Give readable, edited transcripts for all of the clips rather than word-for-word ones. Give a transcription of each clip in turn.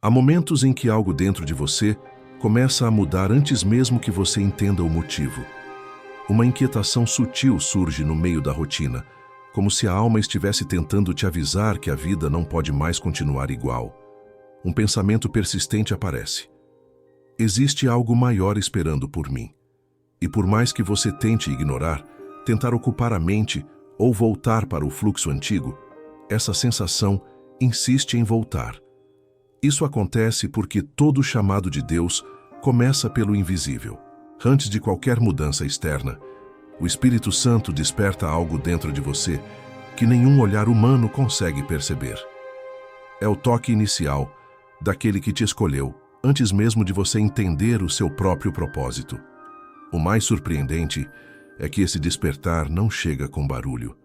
Há momentos em que algo dentro de você começa a mudar antes mesmo que você entenda o motivo. Uma inquietação sutil surge no meio da rotina, como se a alma estivesse tentando te avisar que a vida não pode mais continuar igual. Um pensamento persistente aparece. Existe algo maior esperando por mim. E por mais que você tente ignorar, tentar ocupar a mente ou voltar para o fluxo antigo, essa sensação insiste em voltar. Isso acontece porque todo chamado de Deus começa pelo invisível. Antes de qualquer mudança externa, o Espírito Santo desperta algo dentro de você que nenhum olhar humano consegue perceber. É o toque inicial daquele que te escolheu, antes mesmo de você entender o seu próprio propósito. O mais surpreendente é que esse despertar não chega com barulho,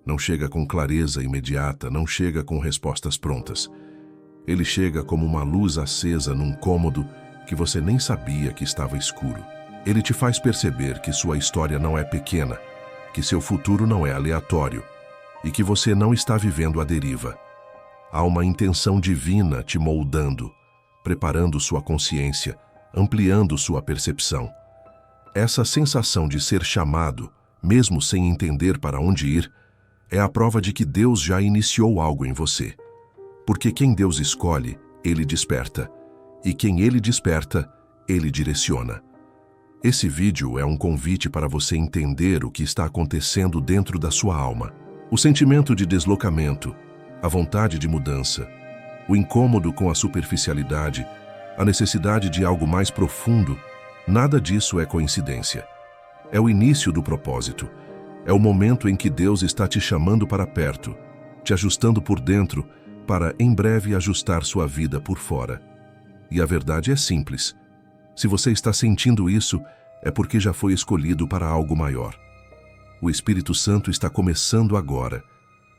não chega com clareza imediata, não chega com respostas prontas. Ele chega como uma luz acesa num cômodo que você nem sabia que estava escuro. Ele te faz perceber que sua história não é pequena, que seu futuro não é aleatório e que você não está vivendo à deriva. Há uma intenção divina te moldando, preparando sua consciência, ampliando sua percepção. Essa sensação de ser chamado, mesmo sem entender para onde ir, é a prova de que Deus já iniciou algo em você. Porque quem Deus escolhe, Ele desperta. E quem Ele desperta, Ele direciona. Esse vídeo é um convite para você entender o que está acontecendo dentro da sua alma. O sentimento de deslocamento, a vontade de mudança, o incômodo com a superficialidade, a necessidade de algo mais profundo, nada disso é coincidência. É o início do propósito. É o momento em que Deus está te chamando para perto, te ajustando por dentro, para em breve ajustar sua vida por fora. E a verdade é simples. Se você está sentindo isso, é porque já foi escolhido para algo maior. O Espírito Santo está começando agora,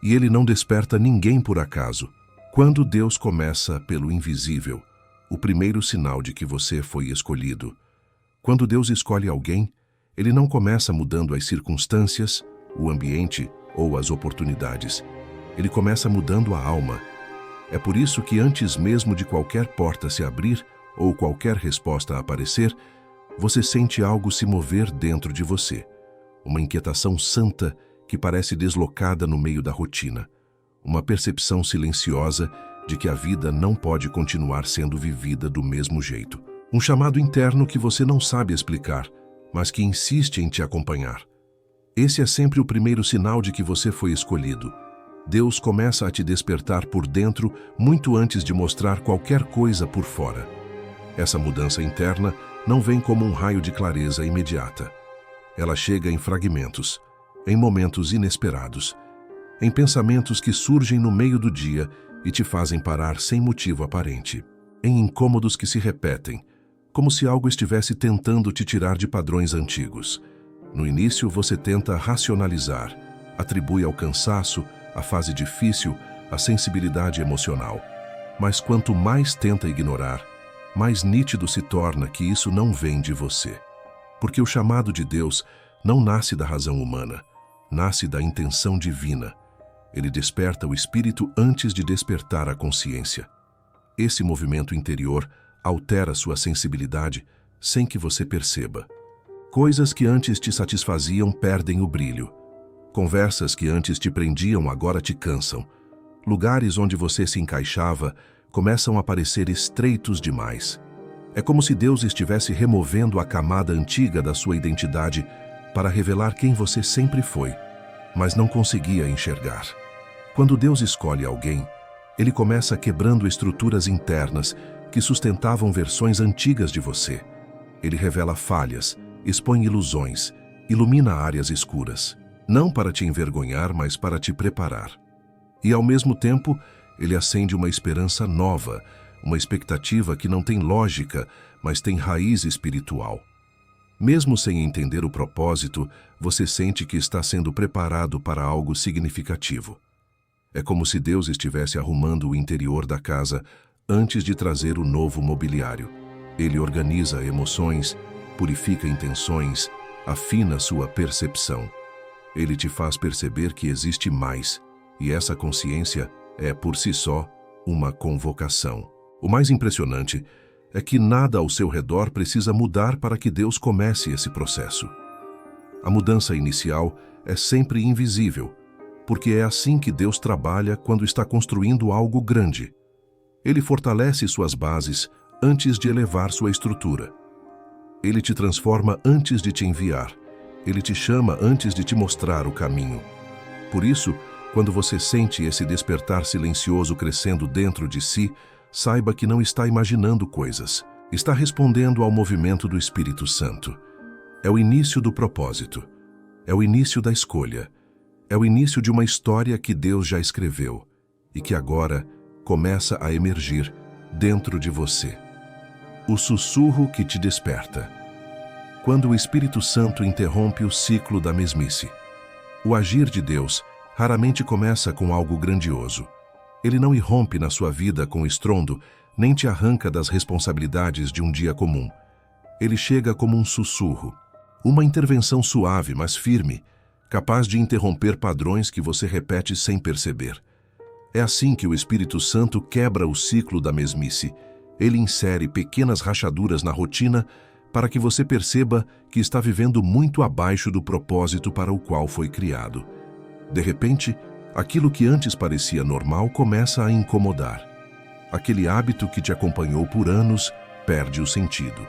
e ele não desperta ninguém por acaso. Quando Deus começa pelo invisível, o primeiro sinal de que você foi escolhido. Quando Deus escolhe alguém, ele não começa mudando as circunstâncias, o ambiente ou as oportunidades. Ele começa mudando a alma. É por isso que antes mesmo de qualquer porta se abrir ou qualquer resposta aparecer, você sente algo se mover dentro de você. Uma inquietação santa que parece deslocada no meio da rotina. Uma percepção silenciosa de que a vida não pode continuar sendo vivida do mesmo jeito. Um chamado interno que você não sabe explicar, mas que insiste em te acompanhar. Esse é sempre o primeiro sinal de que você foi escolhido. Deus começa a te despertar por dentro muito antes de mostrar qualquer coisa por fora. Essa mudança interna não vem como um raio de clareza imediata. Ela chega em fragmentos, em momentos inesperados, em pensamentos que surgem no meio do dia e te fazem parar sem motivo aparente, em incômodos que se repetem, como se algo estivesse tentando te tirar de padrões antigos. No início você tenta racionalizar, atribui ao cansaço, à fase difícil, à sensibilidade emocional. Mas quanto mais tenta ignorar, mais nítido se torna que isso não vem de você. Porque o chamado de Deus não nasce da razão humana, nasce da intenção divina. Ele desperta o espírito antes de despertar a consciência. Esse movimento interior altera sua sensibilidade sem que você perceba. Coisas que antes te satisfaziam perdem o brilho. Conversas que antes te prendiam agora te cansam. Lugares onde você se encaixava começam a parecer estreitos demais. É como se Deus estivesse removendo a camada antiga da sua identidade para revelar quem você sempre foi, mas não conseguia enxergar. Quando Deus escolhe alguém, ele começa quebrando estruturas internas que sustentavam versões antigas de você. Ele revela falhas, expõe ilusões, ilumina áreas escuras. Não para te envergonhar, mas para te preparar. E ao mesmo tempo, ele acende uma esperança nova, uma expectativa que não tem lógica, mas tem raiz espiritual. Mesmo sem entender o propósito, você sente que está sendo preparado para algo significativo. É como se Deus estivesse arrumando o interior da casa antes de trazer o novo mobiliário. Ele organiza emoções, purifica intenções, afina sua percepção. Ele te faz perceber que existe mais, e essa consciência é, por si só, uma convocação. O mais impressionante é que nada ao seu redor precisa mudar para que Deus comece esse processo. A mudança inicial é sempre invisível, porque é assim que Deus trabalha quando está construindo algo grande. Ele fortalece suas bases antes de elevar sua estrutura. Ele te transforma antes de te enviar. Ele te chama antes de te mostrar o caminho. Por isso, quando você sente esse despertar silencioso crescendo dentro de si, saiba que não está imaginando coisas. Está respondendo ao movimento do Espírito Santo. É o início do propósito. É o início da escolha. É o início de uma história que Deus já escreveu e que agora começa a emergir dentro de você. O sussurro que te desperta. Quando o Espírito Santo interrompe o ciclo da mesmice. O agir de Deus raramente começa com algo grandioso. Ele não irrompe na sua vida com estrondo, nem te arranca das responsabilidades de um dia comum. Ele chega como um sussurro, uma intervenção suave, mas firme, capaz de interromper padrões que você repete sem perceber. É assim que o Espírito Santo quebra o ciclo da mesmice. Ele insere pequenas rachaduras na rotina para que você perceba que está vivendo muito abaixo do propósito para o qual foi criado. De repente, aquilo que antes parecia normal começa a incomodar. Aquele hábito que te acompanhou por anos perde o sentido.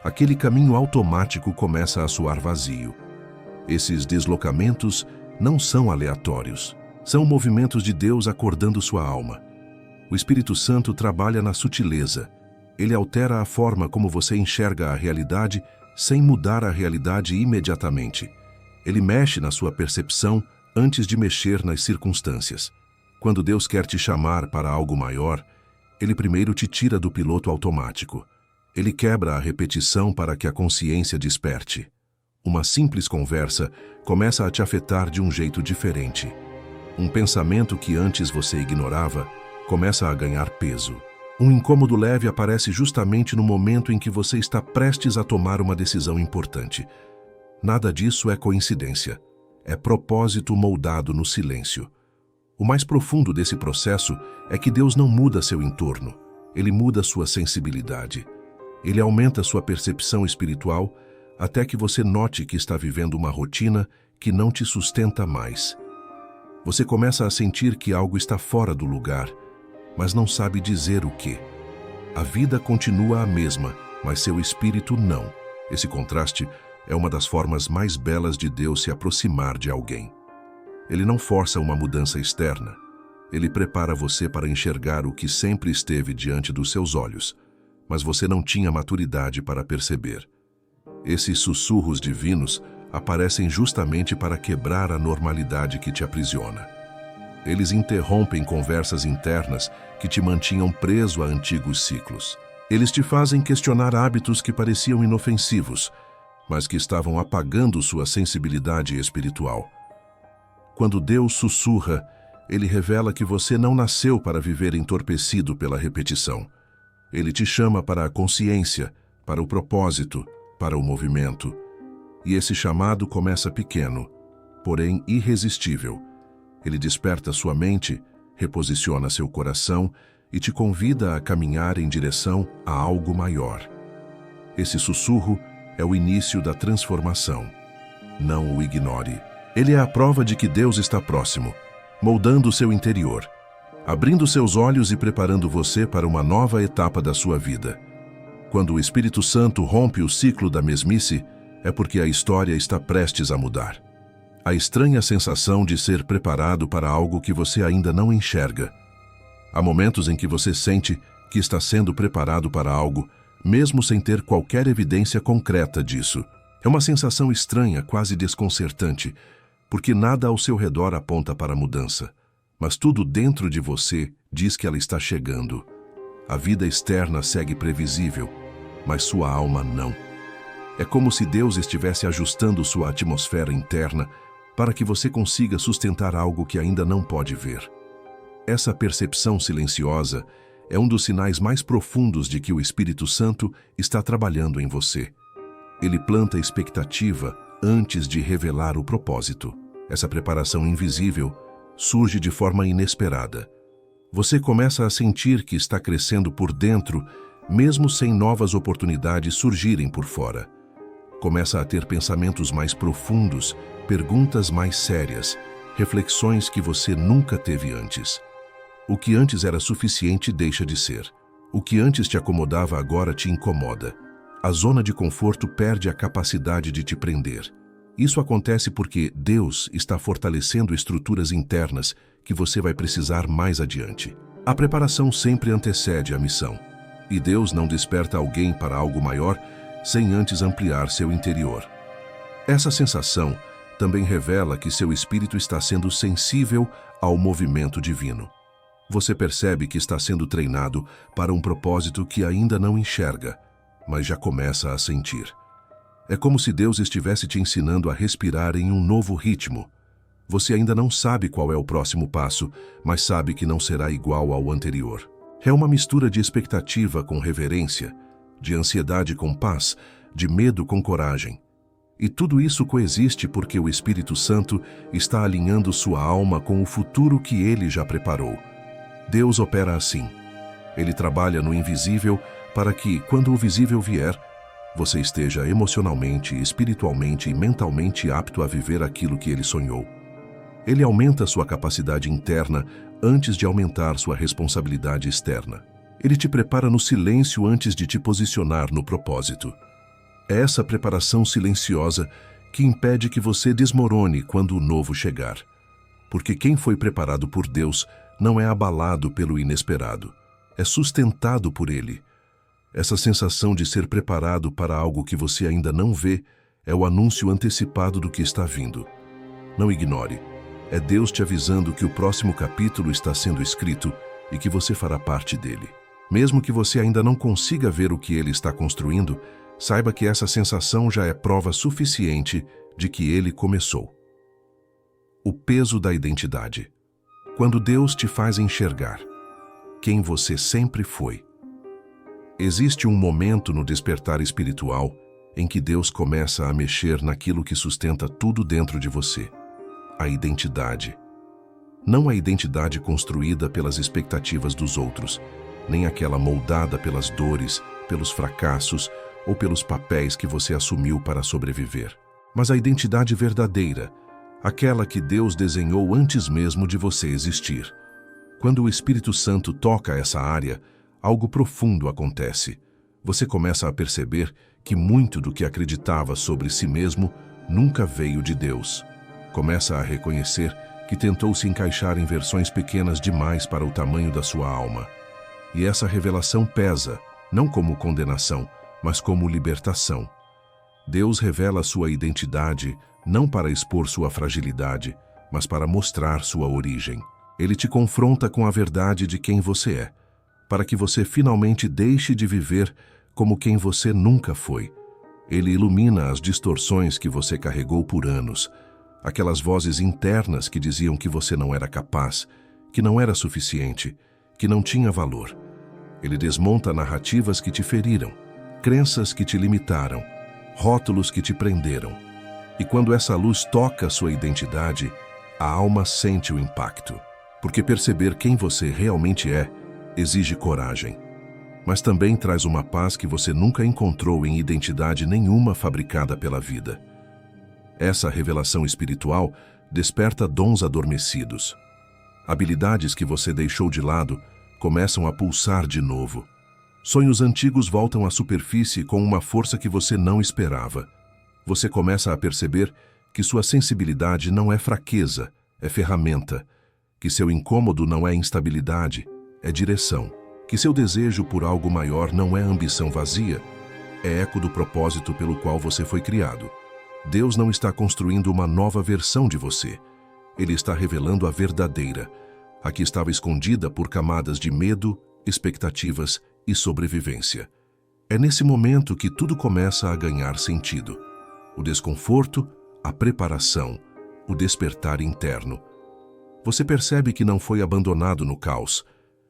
Aquele caminho automático começa a soar vazio. Esses deslocamentos não são aleatórios. São movimentos de Deus acordando sua alma. O Espírito Santo trabalha na sutileza. Ele altera a forma como você enxerga a realidade sem mudar a realidade imediatamente. Ele mexe na sua percepção antes de mexer nas circunstâncias. Quando Deus quer te chamar para algo maior, Ele primeiro te tira do piloto automático. Ele quebra a repetição para que a consciência desperte. Uma simples conversa começa a te afetar de um jeito diferente. Um pensamento que antes você ignorava começa a ganhar peso. Um incômodo leve aparece justamente no momento em que você está prestes a tomar uma decisão importante. Nada disso é coincidência. É propósito moldado no silêncio. O mais profundo desse processo é que Deus não muda seu entorno. Ele muda sua sensibilidade. Ele aumenta sua percepção espiritual até que você note que está vivendo uma rotina que não te sustenta mais. Você começa a sentir que algo está fora do lugar, mas não sabe dizer o quê. A vida continua a mesma, mas seu espírito não. Esse contraste é uma das formas mais belas de Deus se aproximar de alguém. Ele não força uma mudança externa. Ele prepara você para enxergar o que sempre esteve diante dos seus olhos, mas você não tinha maturidade para perceber. Esses sussurros divinos aparecem justamente para quebrar a normalidade que te aprisiona. Eles interrompem conversas internas que te mantinham preso a antigos ciclos. Eles te fazem questionar hábitos que pareciam inofensivos, mas que estavam apagando sua sensibilidade espiritual. Quando Deus sussurra, Ele revela que você não nasceu para viver entorpecido pela repetição. Ele te chama para a consciência, para o propósito, para o movimento. E esse chamado começa pequeno, porém irresistível. Ele desperta sua mente, reposiciona seu coração e te convida a caminhar em direção a algo maior. Esse sussurro é o início da transformação. Não o ignore. Ele é a prova de que Deus está próximo, moldando seu interior, abrindo seus olhos e preparando você para uma nova etapa da sua vida. Quando o Espírito Santo rompe o ciclo da mesmice, é porque a história está prestes a mudar. A estranha sensação de ser preparado para algo que você ainda não enxerga. Há momentos em que você sente que está sendo preparado para algo, mesmo sem ter qualquer evidência concreta disso. É uma sensação estranha, quase desconcertante, porque nada ao seu redor aponta para a mudança, mas tudo dentro de você diz que ela está chegando. A vida externa segue previsível, mas sua alma não. É como se Deus estivesse ajustando sua atmosfera interna para que você consiga sustentar algo que ainda não pode ver. Essa percepção silenciosa é um dos sinais mais profundos de que o Espírito Santo está trabalhando em você. Ele planta expectativa antes de revelar o propósito. Essa preparação invisível surge de forma inesperada. Você começa a sentir que está crescendo por dentro, mesmo sem novas oportunidades surgirem por fora. Começa a ter pensamentos mais profundos, perguntas mais sérias, reflexões que você nunca teve antes. O que antes era suficiente deixa de ser. O que antes te acomodava agora te incomoda. A zona de conforto perde a capacidade de te prender. Isso acontece porque Deus está fortalecendo estruturas internas que você vai precisar mais adiante. A preparação sempre antecede a missão. E Deus não desperta alguém para algo maior sem antes ampliar seu interior. Essa sensação também revela que seu espírito está sendo sensível ao movimento divino. Você percebe que está sendo treinado para um propósito que ainda não enxerga, mas já começa a sentir. É como se Deus estivesse te ensinando a respirar em um novo ritmo. Você ainda não sabe qual é o próximo passo, mas sabe que não será igual ao anterior. É uma mistura de expectativa com reverência, de ansiedade com paz, de medo com coragem. E tudo isso coexiste porque o Espírito Santo está alinhando sua alma com o futuro que ele já preparou. Deus opera assim. Ele trabalha no invisível para que, quando o visível vier, você esteja emocionalmente, espiritualmente e mentalmente apto a viver aquilo que ele sonhou. Ele aumenta sua capacidade interna antes de aumentar sua responsabilidade externa. Ele te prepara no silêncio antes de te posicionar no propósito. É essa preparação silenciosa que impede que você desmorone quando o novo chegar. Porque quem foi preparado por Deus não é abalado pelo inesperado, é sustentado por Ele. Essa sensação de ser preparado para algo que você ainda não vê é o anúncio antecipado do que está vindo. Não ignore. É Deus te avisando que o próximo capítulo está sendo escrito e que você fará parte dele. Mesmo que você ainda não consiga ver o que ele está construindo, saiba que essa sensação já é prova suficiente de que ele começou. O peso da identidade. Quando Deus te faz enxergar quem você sempre foi. Existe um momento no despertar espiritual em que Deus começa a mexer naquilo que sustenta tudo dentro de você. A identidade. Não a identidade construída pelas expectativas dos outros, nem aquela moldada pelas dores, pelos fracassos ou pelos papéis que você assumiu para sobreviver, mas a identidade verdadeira, aquela que Deus desenhou antes mesmo de você existir. Quando o Espírito Santo toca essa área, algo profundo acontece. Você começa a perceber que muito do que acreditava sobre si mesmo nunca veio de Deus. Começa a reconhecer que tentou se encaixar em versões pequenas demais para o tamanho da sua alma. E essa revelação pesa, não como condenação, mas como libertação. Deus revela sua identidade não para expor sua fragilidade, mas para mostrar sua origem. Ele te confronta com a verdade de quem você é, para que você finalmente deixe de viver como quem você nunca foi. Ele ilumina as distorções que você carregou por anos, aquelas vozes internas que diziam que você não era capaz, que não era suficiente, que não tinha valor. Ele desmonta narrativas que te feriram, crenças que te limitaram, rótulos que te prenderam. E quando essa luz toca sua identidade, a alma sente o impacto. Porque perceber quem você realmente é exige coragem, mas também traz uma paz que você nunca encontrou em identidade nenhuma fabricada pela vida. Essa revelação espiritual desperta dons adormecidos. Habilidades que você deixou de lado começam a pulsar de novo. Sonhos antigos voltam à superfície com uma força que você não esperava. Você começa a perceber que sua sensibilidade não é fraqueza, é ferramenta. Que seu incômodo não é instabilidade, é direção. Que seu desejo por algo maior não é ambição vazia, é eco do propósito pelo qual você foi criado. Deus não está construindo uma nova versão de você. Ele está revelando a verdadeira, a que estava escondida por camadas de medo, expectativas e sobrevivência. É nesse momento que tudo começa a ganhar sentido. O desconforto, a preparação, o despertar interno. Você percebe que não foi abandonado no caos,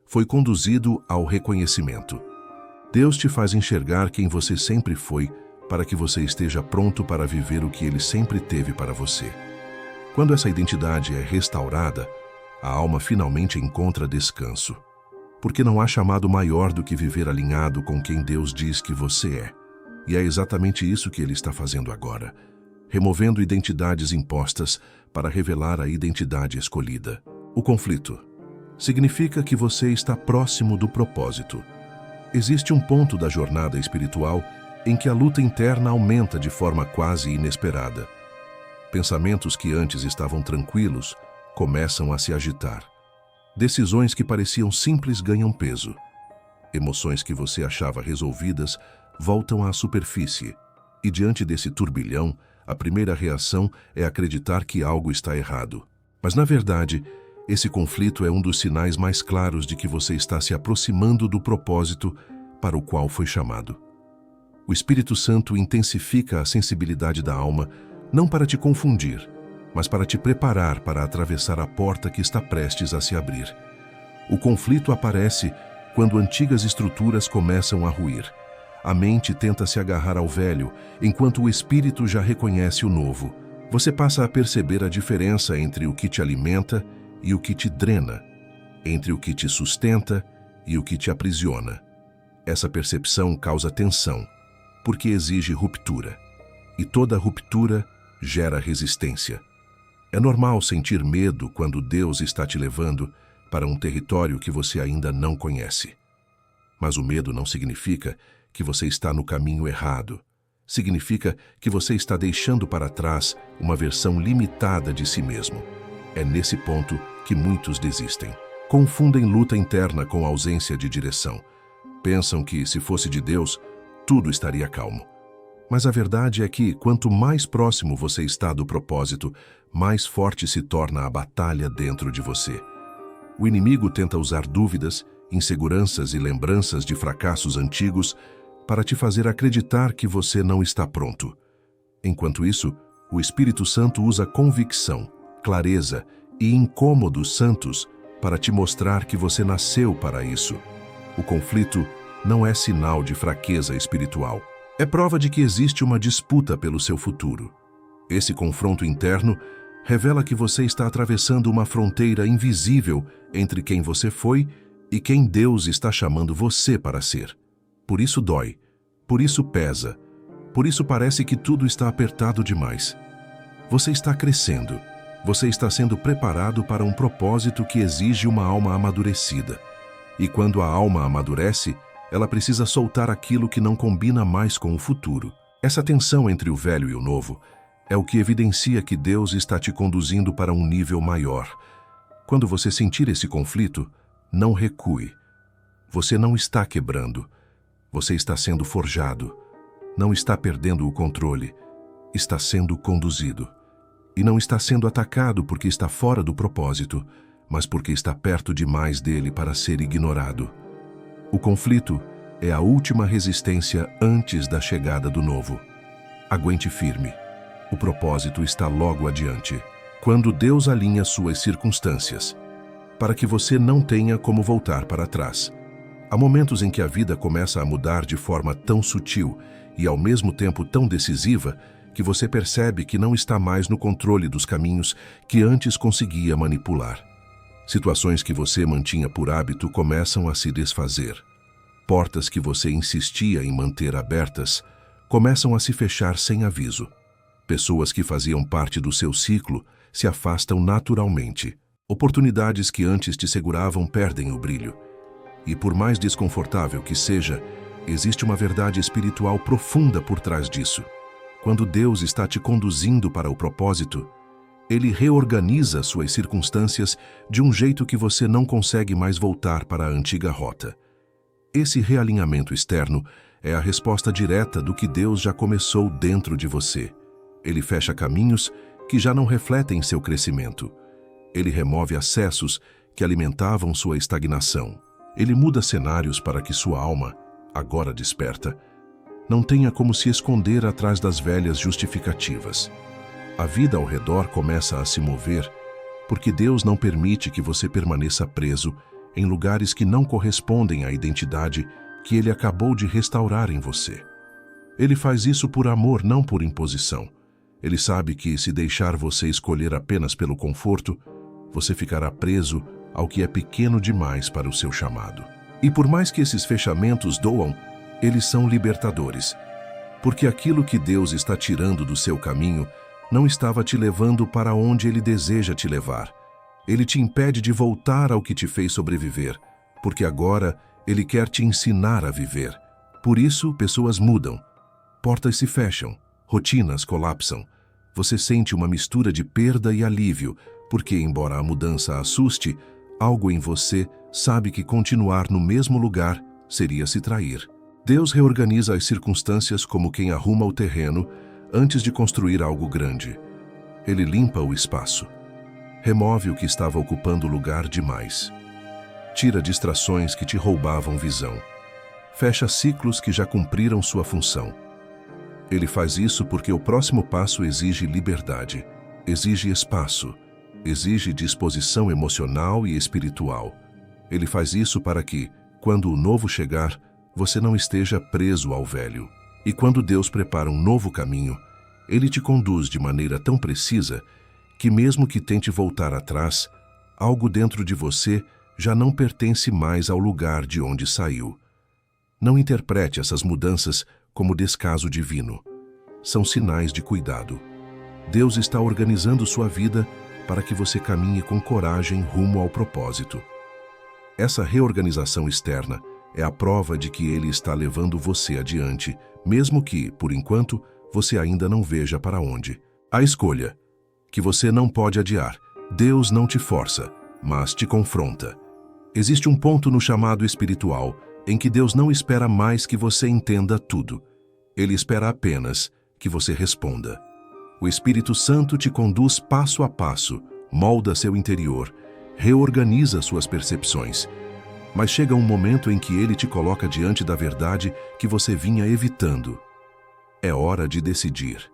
foi conduzido ao reconhecimento. Deus te faz enxergar quem você sempre foi para que você esteja pronto para viver o que Ele sempre teve para você. Quando essa identidade é restaurada, a alma finalmente encontra descanso. Porque não há chamado maior do que viver alinhado com quem Deus diz que você é. E é exatamente isso que Ele está fazendo agora, removendo identidades impostas para revelar a identidade escolhida. O conflito significa que você está próximo do propósito. Existe um ponto da jornada espiritual em que a luta interna aumenta de forma quase inesperada. Pensamentos que antes estavam tranquilos começam a se agitar. Decisões que pareciam simples ganham peso. Emoções que você achava resolvidas voltam à superfície. E diante desse turbilhão, a primeira reação é acreditar que algo está errado. Mas, na verdade, esse conflito é um dos sinais mais claros de que você está se aproximando do propósito para o qual foi chamado. O Espírito Santo intensifica a sensibilidade da alma, não para te confundir, mas para te preparar para atravessar a porta que está prestes a se abrir. O conflito aparece quando antigas estruturas começam a ruir. A mente tenta se agarrar ao velho, enquanto o espírito já reconhece o novo. Você passa a perceber a diferença entre o que te alimenta e o que te drena, entre o que te sustenta e o que te aprisiona. Essa percepção causa tensão, porque exige ruptura. E toda ruptura gera resistência. É normal sentir medo quando Deus está te levando para um território que você ainda não conhece. Mas o medo não significa que você está no caminho errado. Significa que você está deixando para trás uma versão limitada de si mesmo. É nesse ponto que muitos desistem. Confundem luta interna com ausência de direção. Pensam que, se fosse de Deus, tudo estaria calmo. Mas a verdade é que, quanto mais próximo você está do propósito, mais forte se torna a batalha dentro de você. O inimigo tenta usar dúvidas, inseguranças e lembranças de fracassos antigos para te fazer acreditar que você não está pronto. Enquanto isso, o Espírito Santo usa convicção, clareza e incômodos santos para te mostrar que você nasceu para isso. O conflito não é sinal de fraqueza espiritual. É prova de que existe uma disputa pelo seu futuro. Esse confronto interno revela que você está atravessando uma fronteira invisível entre quem você foi e quem Deus está chamando você para ser. Por isso dói, por isso pesa, por isso parece que tudo está apertado demais. Você está crescendo, você está sendo preparado para um propósito que exige uma alma amadurecida. E quando a alma amadurece, ela precisa soltar aquilo que não combina mais com o futuro. Essa tensão entre o velho e o novo é o que evidencia que Deus está te conduzindo para um nível maior. Quando você sentir esse conflito, não recue. Você não está quebrando. Você está sendo forjado. Não está perdendo o controle. Está sendo conduzido. E não está sendo atacado porque está fora do propósito, mas porque está perto demais dele para ser ignorado. O conflito é a última resistência antes da chegada do novo. Aguente firme. O propósito está logo adiante. Quando Deus alinha suas circunstâncias, para que você não tenha como voltar para trás. Há momentos em que a vida começa a mudar de forma tão sutil e ao mesmo tempo tão decisiva que você percebe que não está mais no controle dos caminhos que antes conseguia manipular. Situações que você mantinha por hábito começam a se desfazer. Portas que você insistia em manter abertas começam a se fechar sem aviso. Pessoas que faziam parte do seu ciclo se afastam naturalmente. Oportunidades que antes te seguravam perdem o brilho. E por mais desconfortável que seja, existe uma verdade espiritual profunda por trás disso. Quando Deus está te conduzindo para o propósito, Ele reorganiza suas circunstâncias de um jeito que você não consegue mais voltar para a antiga rota. Esse realinhamento externo é a resposta direta do que Deus já começou dentro de você. Ele fecha caminhos que já não refletem seu crescimento. Ele remove acessos que alimentavam sua estagnação. Ele muda cenários para que sua alma, agora desperta, não tenha como se esconder atrás das velhas justificativas. A vida ao redor começa a se mover porque Deus não permite que você permaneça preso em lugares que não correspondem à identidade que Ele acabou de restaurar em você. Ele faz isso por amor, não por imposição. Ele sabe que, se deixar você escolher apenas pelo conforto, você ficará preso ao que é pequeno demais para o seu chamado. E por mais que esses fechamentos doam, eles são libertadores, porque aquilo que Deus está tirando do seu caminho não estava te levando para onde Ele deseja te levar. Ele te impede de voltar ao que te fez sobreviver, porque agora Ele quer te ensinar a viver. Por isso, pessoas mudam, portas se fecham, rotinas colapsam. Você sente uma mistura de perda e alívio, porque, embora a mudança assuste, algo em você sabe que continuar no mesmo lugar seria se trair. Deus reorganiza as circunstâncias como quem arruma o terreno antes de construir algo grande. Ele limpa o espaço, remove o que estava ocupando lugar demais, tira distrações que te roubavam visão, fecha ciclos que já cumpriram sua função. Ele faz isso porque o próximo passo exige liberdade, exige espaço, exige disposição emocional e espiritual. Ele faz isso para que, quando o novo chegar, você não esteja preso ao velho. E quando Deus prepara um novo caminho, Ele te conduz de maneira tão precisa que, mesmo que tente voltar atrás, algo dentro de você já não pertence mais ao lugar de onde saiu. Não interprete essas mudanças como descaso divino. São sinais de cuidado. Deus está organizando sua vida para que você caminhe com coragem rumo ao propósito. Essa reorganização externa é a prova de que Ele está levando você adiante, mesmo que, por enquanto, você ainda não veja para onde. A escolha, que você não pode adiar. Deus não te força, mas te confronta. Existe um ponto no chamado espiritual em que Deus não espera mais que você entenda tudo. Ele espera apenas que você responda. O Espírito Santo te conduz passo a passo, molda seu interior, reorganiza suas percepções. Mas chega um momento em que Ele te coloca diante da verdade que você vinha evitando. É hora de decidir.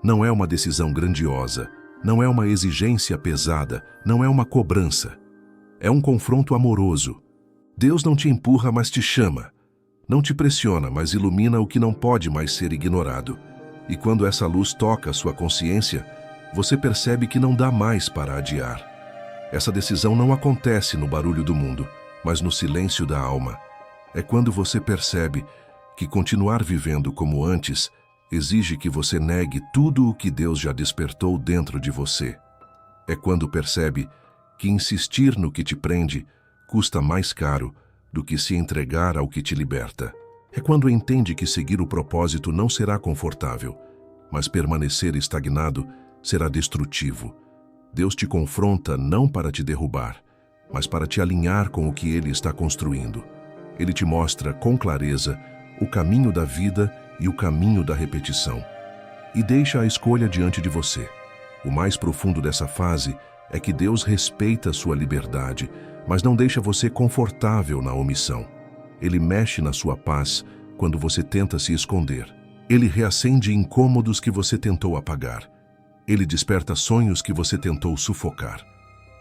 Não é uma decisão grandiosa, não é uma exigência pesada, não é uma cobrança. É um confronto amoroso. Deus não te empurra, mas te chama. Não te pressiona, mas ilumina o que não pode mais ser ignorado. E quando essa luz toca a sua consciência, você percebe que não dá mais para adiar. Essa decisão não acontece no barulho do mundo, mas no silêncio da alma. É quando você percebe que continuar vivendo como antes exige que você negue tudo o que Deus já despertou dentro de você. É quando percebe que insistir no que te prende custa mais caro do que se entregar ao que te liberta. É quando entende que seguir o propósito não será confortável, mas permanecer estagnado será destrutivo. Deus te confronta não para te derrubar, mas para te alinhar com o que Ele está construindo. Ele te mostra com clareza o caminho da vida e o caminho da repetição. E deixa a escolha diante de você. O mais profundo dessa fase é que Deus respeita sua liberdade, mas não deixa você confortável na omissão. Ele mexe na sua paz quando você tenta se esconder. Ele reacende incômodos que você tentou apagar. Ele desperta sonhos que você tentou sufocar.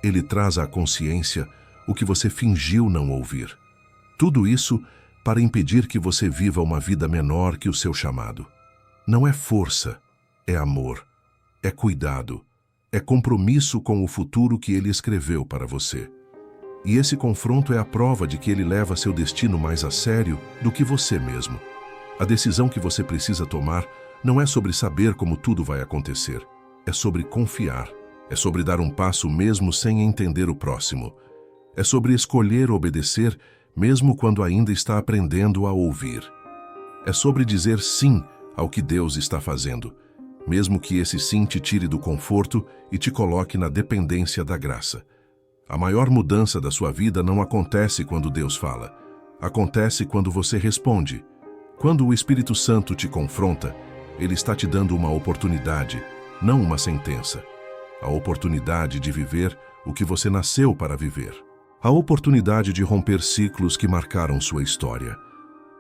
Ele traz à consciência o que você fingiu não ouvir. Tudo isso para impedir que você viva uma vida menor que o seu chamado. Não é força, é amor, é cuidado, é compromisso com o futuro que Ele escreveu para você. E esse confronto é a prova de que Ele leva seu destino mais a sério do que você mesmo. A decisão que você precisa tomar não é sobre saber como tudo vai acontecer. É sobre confiar. É sobre dar um passo mesmo sem entender o próximo. É sobre escolher obedecer mesmo quando ainda está aprendendo a ouvir. É sobre dizer sim ao que Deus está fazendo, mesmo que esse sim te tire do conforto e te coloque na dependência da graça. A maior mudança da sua vida não acontece quando Deus fala. Acontece quando você responde. Quando o Espírito Santo te confronta, Ele está te dando uma oportunidade, não uma sentença. A oportunidade de viver o que você nasceu para viver. A oportunidade de romper ciclos que marcaram sua história.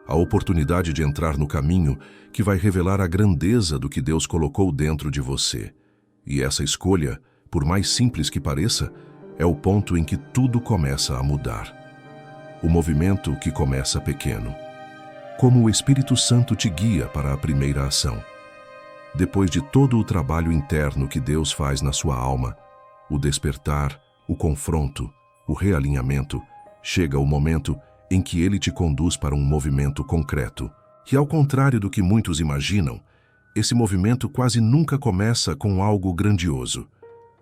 A oportunidade de entrar no caminho que vai revelar a grandeza do que Deus colocou dentro de você. E essa escolha, por mais simples que pareça, é o ponto em que tudo começa a mudar. O movimento que começa pequeno. Como o Espírito Santo te guia para a primeira ação. Depois de todo o trabalho interno que Deus faz na sua alma, o despertar, o confronto, o realinhamento, chega o momento em que ele te conduz para um movimento concreto. E ao contrário do que muitos imaginam, esse movimento quase nunca começa com algo grandioso.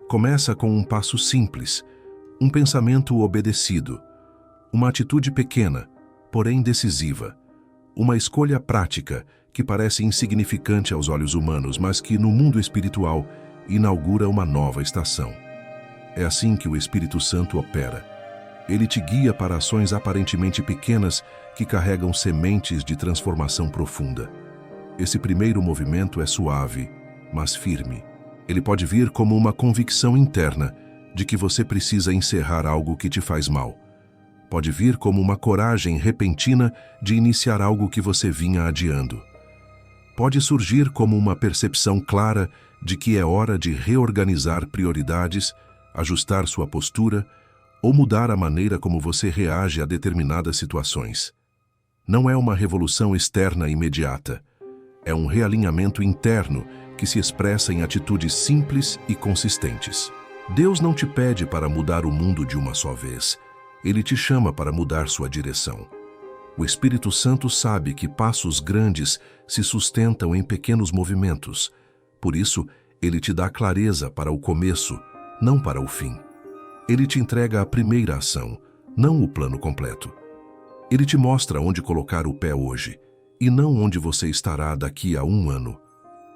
Começa com um passo simples, um pensamento obedecido, uma atitude pequena, porém decisiva, uma escolha prática que parece insignificante aos olhos humanos, mas que no mundo espiritual inaugura uma nova estação. É assim que o Espírito Santo opera. Ele te guia para ações aparentemente pequenas que carregam sementes de transformação profunda. Esse primeiro movimento é suave, mas firme. Ele pode vir como uma convicção interna de que você precisa encerrar algo que te faz mal. Pode vir como uma coragem repentina de iniciar algo que você vinha adiando. Pode surgir como uma percepção clara de que é hora de reorganizar prioridades, ajustar sua postura ou mudar a maneira como você reage a determinadas situações. Não é uma revolução externa imediata. É um realinhamento interno que se expressa em atitudes simples e consistentes. Deus não te pede para mudar o mundo de uma só vez. Ele te chama para mudar sua direção. O Espírito Santo sabe que passos grandes se sustentam em pequenos movimentos. Por isso, ele te dá clareza para o começo, não para o fim. Ele te entrega a primeira ação, não o plano completo. Ele te mostra onde colocar o pé hoje, e não onde você estará daqui a 1 ano.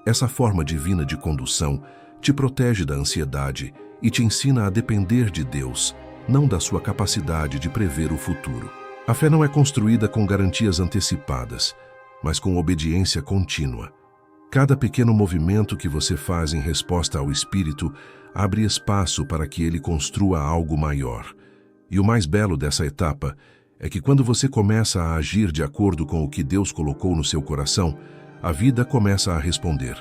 Essa forma divina de condução te protege da ansiedade e te ensina a depender de Deus, não da sua capacidade de prever o futuro. A fé não é construída com garantias antecipadas, mas com obediência contínua. Cada pequeno movimento que você faz em resposta ao Espírito abre espaço para que ele construa algo maior. E o mais belo dessa etapa é que quando você começa a agir de acordo com o que Deus colocou no seu coração, a vida começa a responder.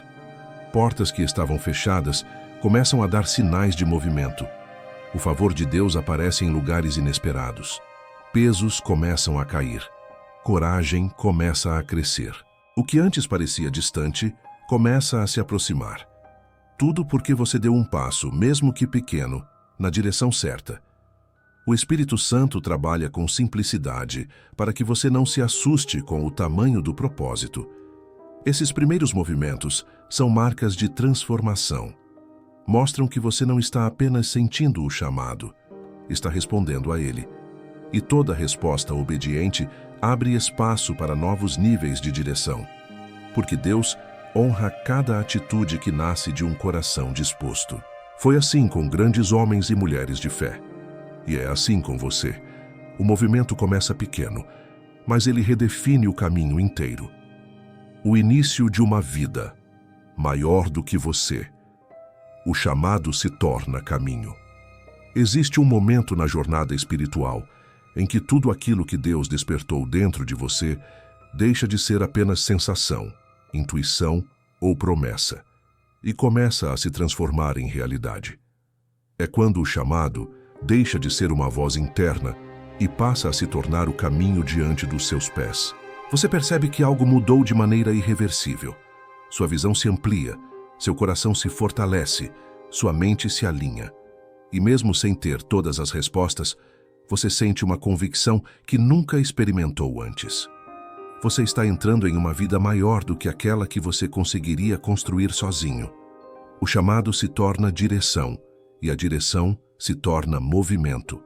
Portas que estavam fechadas começam a dar sinais de movimento. O favor de Deus aparece em lugares inesperados. Pesos começam a cair. Coragem começa a crescer. O que antes parecia distante começa a se aproximar. Tudo porque você deu um passo, mesmo que pequeno, na direção certa. O Espírito Santo trabalha com simplicidade para que você não se assuste com o tamanho do propósito. Esses primeiros movimentos são marcas de transformação. Mostram que você não está apenas sentindo o chamado, está respondendo a ele. E toda resposta obediente abre espaço para novos níveis de direção. Porque Deus honra cada atitude que nasce de um coração disposto. Foi assim com grandes homens e mulheres de fé. E é assim com você. O movimento começa pequeno, mas ele redefine o caminho inteiro. O início de uma vida, maior do que você. O chamado se torna caminho. Existe um momento na jornada espiritual em que tudo aquilo que Deus despertou dentro de você deixa de ser apenas sensação, intuição ou promessa, e começa a se transformar em realidade. É quando o chamado deixa de ser uma voz interna e passa a se tornar o caminho diante dos seus pés. Você percebe que algo mudou de maneira irreversível. Sua visão se amplia, seu coração se fortalece, sua mente se alinha. E mesmo sem ter todas as respostas, você sente uma convicção que nunca experimentou antes. Você está entrando em uma vida maior do que aquela que você conseguiria construir sozinho. O chamado se torna direção, e a direção se torna movimento.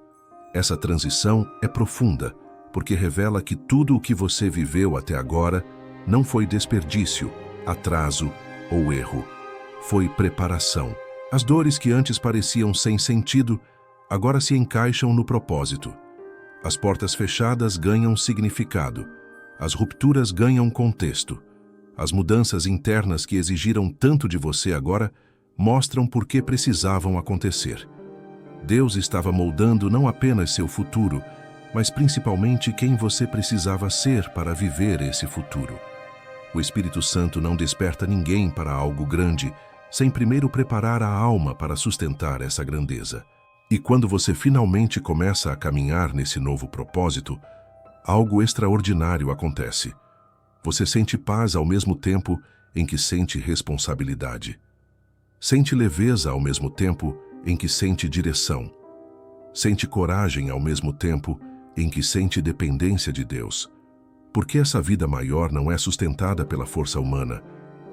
Essa transição é profunda, porque revela que tudo o que você viveu até agora não foi desperdício, atraso ou erro. Foi preparação. As dores que antes pareciam sem sentido, agora se encaixam no propósito. As portas fechadas ganham significado. As rupturas ganham contexto. As mudanças internas que exigiram tanto de você agora mostram por que precisavam acontecer. Deus estava moldando não apenas seu futuro, mas principalmente quem você precisava ser para viver esse futuro. O Espírito Santo não desperta ninguém para algo grande, sem primeiro preparar a alma para sustentar essa grandeza. E quando você finalmente começa a caminhar nesse novo propósito, algo extraordinário acontece. Você sente paz ao mesmo tempo em que sente responsabilidade. Sente leveza ao mesmo tempo em que sente direção. Sente coragem ao mesmo tempo em que sente dependência de Deus. Porque essa vida maior não é sustentada pela força humana,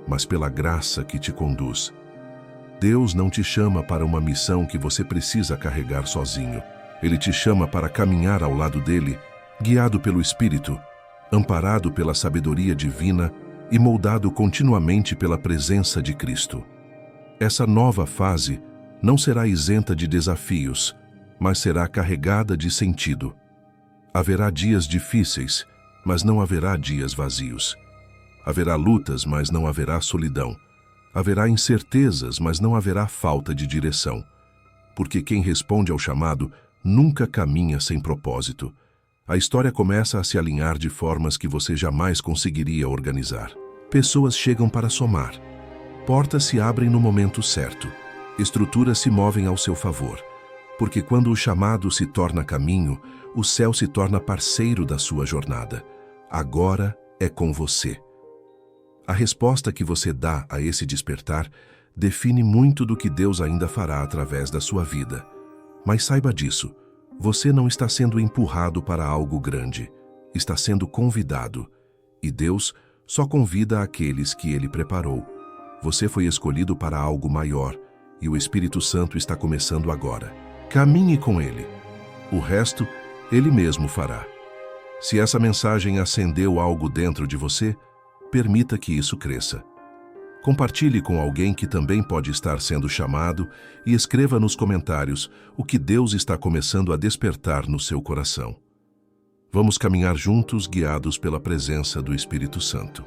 mas pela graça que te conduz. Deus não te chama para uma missão que você precisa carregar sozinho. Ele te chama para caminhar ao lado dele, guiado pelo Espírito, amparado pela sabedoria divina e moldado continuamente pela presença de Cristo. Essa nova fase não será isenta de desafios, mas será carregada de sentido. Haverá dias difíceis, mas não haverá dias vazios. Haverá lutas, mas não haverá solidão. Haverá incertezas, mas não haverá falta de direção. Porque quem responde ao chamado nunca caminha sem propósito. A história começa a se alinhar de formas que você jamais conseguiria organizar. Pessoas chegam para somar. Portas se abrem no momento certo. Estruturas se movem ao seu favor. Porque quando o chamado se torna caminho, o céu se torna parceiro da sua jornada. Agora é com você. A resposta que você dá a esse despertar define muito do que Deus ainda fará através da sua vida. Mas saiba disso, você não está sendo empurrado para algo grande, está sendo convidado. E Deus só convida aqueles que Ele preparou. Você foi escolhido para algo maior, e o Espírito Santo está começando agora. Caminhe com Ele. O resto, Ele mesmo fará. Se essa mensagem acendeu algo dentro de você, permita que isso cresça. Compartilhe com alguém que também pode estar sendo chamado e escreva nos comentários o que Deus está começando a despertar no seu coração. Vamos caminhar juntos, guiados pela presença do Espírito Santo.